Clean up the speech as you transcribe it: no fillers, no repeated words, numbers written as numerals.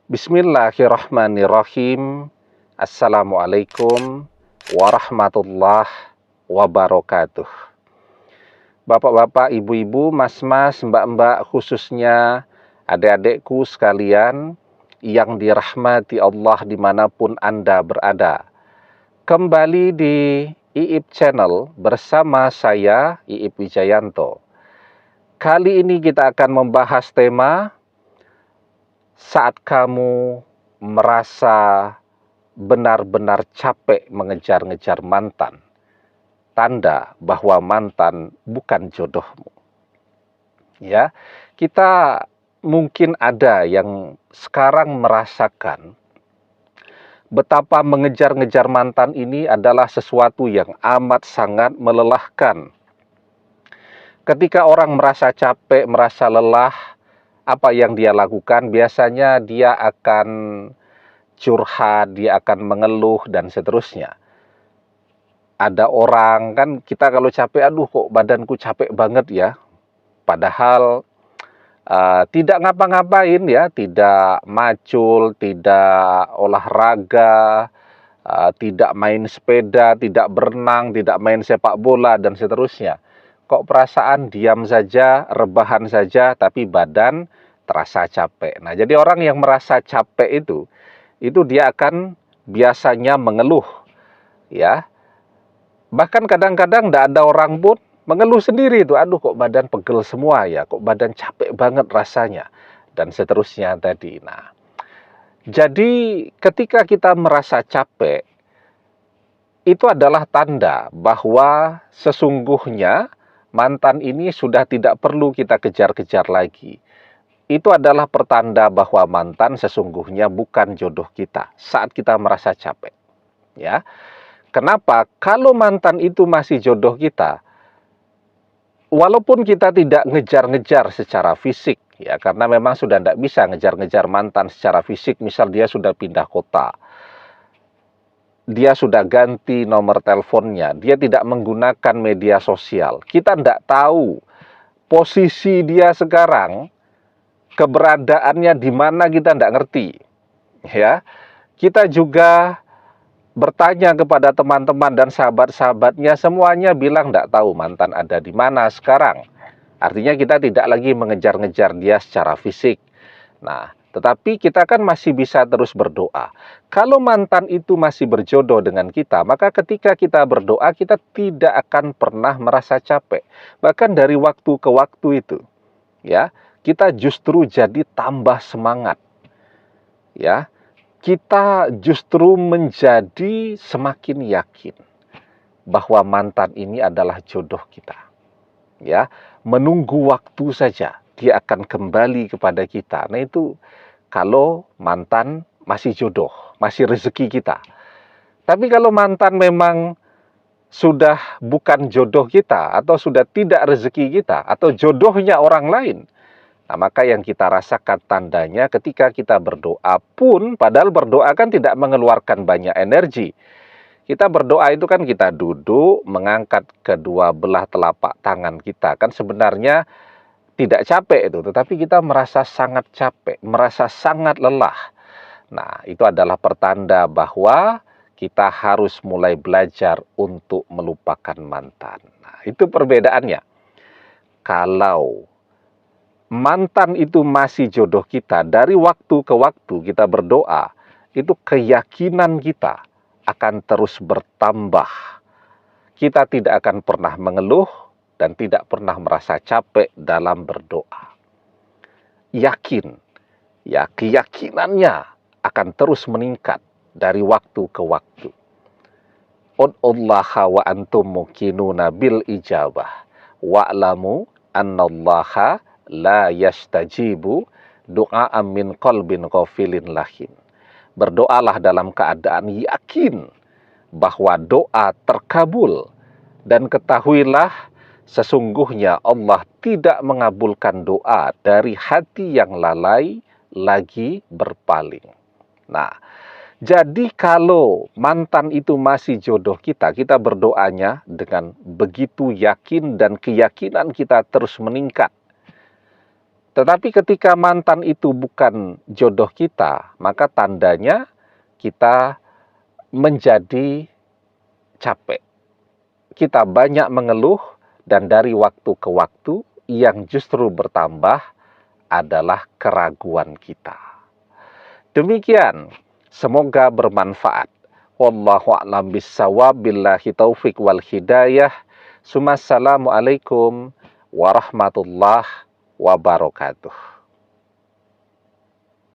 Bismillahirrahmanirrahim. Assalamualaikum warahmatullahi wabarakatuh. Bapak-bapak, ibu-ibu, mas-mas, mbak-mbak, khususnya adik-adikku sekalian yang dirahmati Allah dimanapun Anda berada. Kembali di IIP Channel bersama saya, IIP Wijayanto. Kali ini kita akan membahas tema saat kamu merasa benar-benar capek mengejar-ngejar mantan, tanda bahwa mantan bukan jodohmu. Ya, kita mungkin ada yang sekarang merasakan betapa mengejar-ngejar mantan ini adalah sesuatu yang amat sangat melelahkan. Ketika orang merasa capek, merasa lelah, apa yang dia lakukan? Biasanya dia akan curhat, dia akan mengeluh, dan seterusnya. Ada orang, kan kita kalau capek, aduh kok badanku capek banget ya. Padahal tidak ngapa-ngapain ya, tidak macul, tidak olahraga, tidak main sepeda, tidak berenang, tidak main sepak bola, dan seterusnya. Kok perasaan diam saja, rebahan saja, tapi badan terasa capek. Nah, jadi orang yang merasa capek itu dia akan biasanya mengeluh, ya. Bahkan kadang-kadang tidak ada orang pun mengeluh sendiri itu, aduh kok badan pegel semua ya, kok badan capek banget rasanya, dan seterusnya tadi. Nah, jadi ketika kita merasa capek, itu adalah tanda bahwa sesungguhnya mantan ini sudah tidak perlu kita kejar-kejar lagi. Itu adalah pertanda bahwa mantan sesungguhnya bukan jodoh kita saat kita merasa capek. Ya, kenapa? Kalau mantan itu masih jodoh kita, walaupun kita tidak ngejar-ngejar secara fisik, ya, karena memang sudah tidak bisa ngejar-ngejar mantan secara fisik. Misal dia sudah pindah kota, dia sudah ganti nomor teleponnya, dia tidak menggunakan media sosial. Kita tidak tahu posisi dia sekarang, keberadaannya di mana, kita tidak ngerti. Ya, kita juga bertanya kepada teman-teman dan sahabat-sahabatnya, semuanya bilang tidak tahu mantan ada di mana sekarang. Artinya kita tidak lagi mengejar-ngejar dia secara fisik. Nah, tetapi kita kan masih bisa terus berdoa. Kalau mantan itu masih berjodoh dengan kita, maka ketika kita berdoa, kita tidak akan pernah merasa capek. Bahkan dari waktu ke waktu itu, ya, kita justru jadi tambah semangat. Ya, kita justru menjadi semakin yakin bahwa mantan ini adalah jodoh kita. Ya, menunggu waktu saja dia akan kembali kepada kita. Nah, itu kalau mantan masih jodoh, masih rezeki kita. Tapi kalau mantan memang sudah bukan jodoh kita, atau sudah tidak rezeki kita, atau jodohnya orang lain, nah maka yang kita rasakan tandanya ketika kita berdoa pun, padahal berdoa kan tidak mengeluarkan banyak energi. Kita berdoa itu kan kita duduk, mengangkat kedua belah telapak tangan kita. Kan sebenarnya tidak capek itu, tetapi kita merasa sangat capek, merasa sangat lelah. Nah, itu adalah pertanda bahwa kita harus mulai belajar untuk melupakan mantan. Nah, itu perbedaannya. Kalau mantan itu masih jodoh kita, dari waktu ke waktu kita berdoa, itu keyakinan kita akan terus bertambah. Kita tidak akan pernah mengeluh dan tidak pernah merasa capek dalam berdoa. Yakin, ya, keyakinannya akan terus meningkat dari waktu ke waktu. Ud'ullaha wa antum muqinuna bil ijabah wa'lamu annallaha la yastajibu du'a'am min qalbin ghafilin lahin. Berdoalah dalam keadaan yakin bahwa doa terkabul, dan ketahuilah sesungguhnya Allah tidak mengabulkan doa dari hati yang lalai lagi berpaling. Nah, jadi kalau mantan itu masih jodoh kita, kita berdoanya dengan begitu yakin dan keyakinan kita terus meningkat. Tetapi ketika mantan itu bukan jodoh kita, maka tandanya kita menjadi capek. Kita banyak mengeluh, dan dari waktu ke waktu yang justru bertambah adalah keraguan kita. Demikian, semoga bermanfaat. Wallahu a'lam bissawab, billahi taufik wal hidayah. Assalamualaikum warahmatullahi wabarakatuh.